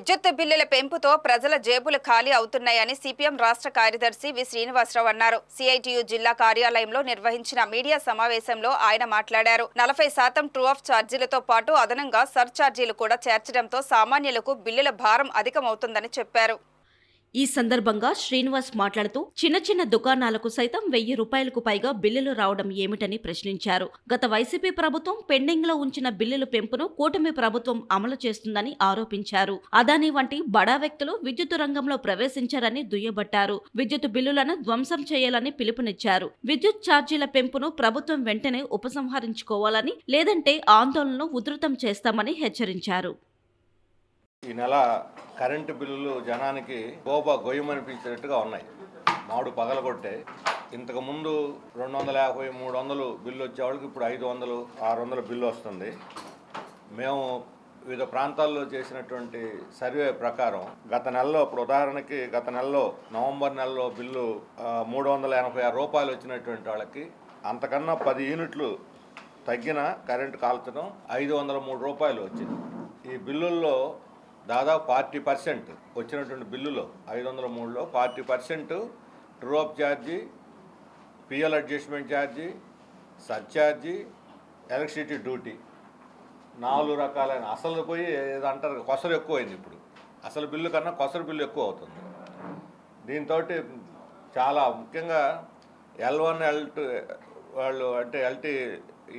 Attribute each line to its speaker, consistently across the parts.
Speaker 1: విద్యుత్ బిల్లుల పెంపుతో ప్రజల జేబులు ఖాళీ అవుతున్నాయని సిపిఎం రాష్ట్ర కార్యదర్శి వి శ్రీనివాసరావు అన్నారు. సిఐటియు జిల్లా కార్యాలయంలో నిర్వహించిన మీడియా సమావేశంలో ఆయన మాట్లాడారు. 40% ట్రూ ఆఫ్ ఛార్జీలతో పాటు అదనంగా సర్ ఛార్జీలు కూడా చేర్చడంతో సామాన్యులకు బిల్లుల భారం అధికమవుతుందని చెప్పారు.
Speaker 2: ఈ సందర్భంగా శ్రీనివాస్ మాట్లాడుతూ చిన్న చిన్న దుకాణాలకు సైతం 1000 రూపాయలకు పైగా బిల్లులు రావడం ఏమిటని ప్రశ్నించారు. గత వైసీపీ ప్రభుత్వం పెండింగ్ లో ఉంచిన బిల్లుల పెంపును కూటమి ప్రభుత్వం అమలు చేస్తుందని ఆరోపించారు. అదానీ వంటి బడా వ్యక్తులు విద్యుత్ రంగంలో ప్రవేశించారని దుయ్యబట్టారు. విద్యుత్ బిల్లులను ధ్వంసం చేయాలని పిలుపునిచ్చారు. విద్యుత్ ఛార్జీల పెంపును ప్రభుత్వం వెంటనే ఉపసంహరించుకోవాలని, లేదంటే ఆందోళనను ఉధృతం చేస్తామని హెచ్చరించారు.
Speaker 3: ఈ నెల కరెంటు బిల్లులు జనానికి గొయ్యమనిపించేటట్టుగా ఉన్నాయి. మామిడి పగలగొట్టే ఇంతకుముందు 250, 300 బిల్లు వచ్చేవాళ్ళకి ఇప్పుడు 500, 600 బిల్లు వస్తుంది. మేము వివిధ ప్రాంతాల్లో చేసినటువంటి సర్వే ప్రకారం గత నెలలో, ఇప్పుడు ఉదాహరణకి గత నెలలో నవంబర్ నెలలో బిల్లు 386 రూపాయలు వచ్చినటువంటి వాళ్ళకి అంతకన్నా 10 యూనిట్లు తగ్గిన కరెంటు కాల్చడం 503 రూపాయలు వచ్చింది. ఈ బిల్లుల్లో దాదాపు 40% వచ్చినటువంటి బిల్లులో 503లో 40% true up charge, PL adjustment charge, surcharge, electricity duty, 4 రకాలైన అసలు పోయి ఏదంటారు కొసరు ఎక్కువైంది. ఇప్పుడు అసలు బిల్లు కన్నా కొసరు బిల్లు ఎక్కువ అవుతుంది. దీంతో చాలా ముఖ్యంగా L1, L2 వాళ్ళు అంటే ఎల్టీ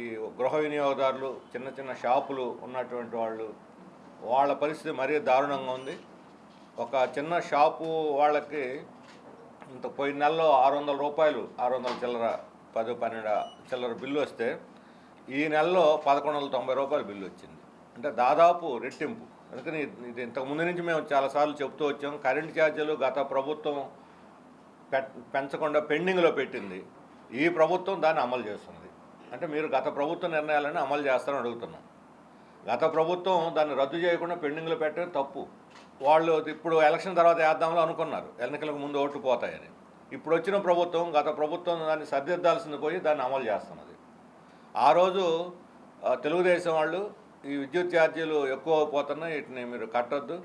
Speaker 3: ఈ గృహ వినియోగదారులు, చిన్న చిన్న షాపులు ఉన్నటువంటి వాళ్ళ పరిస్థితి మరీ దారుణంగా ఉంది. ఒక చిన్న షాపు వాళ్ళకి ఇంత పోయిన నెలలో 600 రూపాయలు, 600 చిల్లర, 10, 12 చిల్లర బిల్లు వస్తే ఈ నెలలో 1190 రూపాయలు బిల్లు వచ్చింది. అంటే దాదాపు రెట్టింపు. అందుకని ఇది ఇంతకుముందు నుంచి మేము చాలాసార్లు చెప్తూ వచ్చాం. కరెంట్ ఛార్జీలు గత ప్రభుత్వం పెంచకుండా పెండింగ్లో పెట్టింది. ఈ ప్రభుత్వం దాన్ని అమలు చేస్తుంది. అంటే మీరు గత ప్రభుత్వ నిర్ణయాలను అమలు చేస్తారని అడుగుతున్నాం. గత ప్రభుత్వం దాన్ని రద్దు చేయకుండా పెండింగ్లో పెట్టడం తప్పు. వాళ్ళు ఇప్పుడు ఎలక్షన్ తర్వాత వేద్దాంలో అనుకున్నారు, ఎన్నికలకు ముందు ఓట్లు పోతాయని. ఇప్పుడు వచ్చిన ప్రభుత్వం, గత ప్రభుత్వం దాన్ని సరిదిద్దాల్సింది పోయి దాన్ని అమలు చేస్తున్నది. ఆ రోజు తెలుగుదేశం వాళ్ళు ఈ విద్యుత్ ఛార్జీలు ఎక్కువ పోతున్నాయి, వీటిని మీరు కట్టొద్దు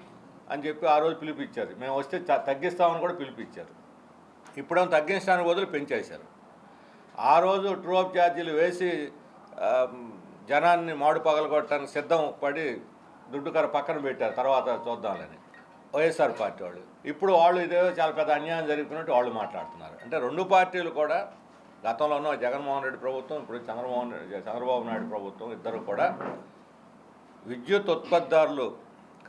Speaker 3: అని చెప్పి ఆ రోజు పిలిపించారు. మేము వస్తే తగ్గిస్తామని కూడా పిలిపించారు. ఇప్పుడేమో తగ్గించడానికి బదులు పెంచేశారు. ఆ రోజు ట్రూ అప్ ఛార్జీలు వేసి జనాన్ని మాడు పగలగొట్టడానికి సిద్ధం పడి దుడ్డుకర పక్కన పెట్టారు, తర్వాత చూద్దామని వైఎస్ఆర్ పార్టీ వాళ్ళు. ఇప్పుడు వాళ్ళు ఇదేదో చాలా పెద్ద అన్యాయం జరుగుతున్నట్టు వాళ్ళు మాట్లాడుతున్నారు. అంటే రెండు పార్టీలు కూడా గతంలో ఉన్న జగన్మోహన్ రెడ్డి ప్రభుత్వం, ఇప్పుడు చంద్రబాబు నాయుడు ప్రభుత్వం, ఇద్దరు కూడా విద్యుత్ ఉత్పత్తిదారులు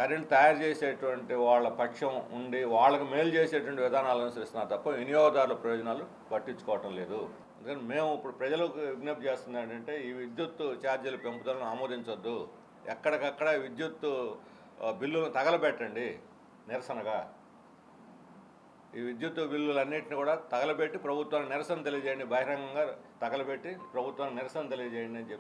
Speaker 3: కరెంట్ తయారు చేసేటువంటి వాళ్ళ పక్షం ఉండి వాళ్ళకి మేలు చేసేటువంటి విధానాలు అనుసరిస్తున్నారు తప్ప వినియోగదారుల ప్రయోజనాలు పట్టించుకోవటం లేదు. అందుకని మేము ఇప్పుడు ప్రజలకు విజ్ఞప్తి చేస్తుంది ఏంటంటే, ఈ విద్యుత్ ఛార్జీల పెంపుదలను ఆమోదించొద్దు. ఎక్కడికక్కడ విద్యుత్ బిల్లులను తగలబెట్టండి నిరసనగా. ఈ విద్యుత్ బిల్లులన్నింటినీ కూడా తగలబెట్టి ప్రభుత్వానికి నిరసన తెలియజేయండి, బహిరంగంగా తగలబెట్టి ప్రభుత్వానికి నిరసన తెలియజేయండి అని చెప్పి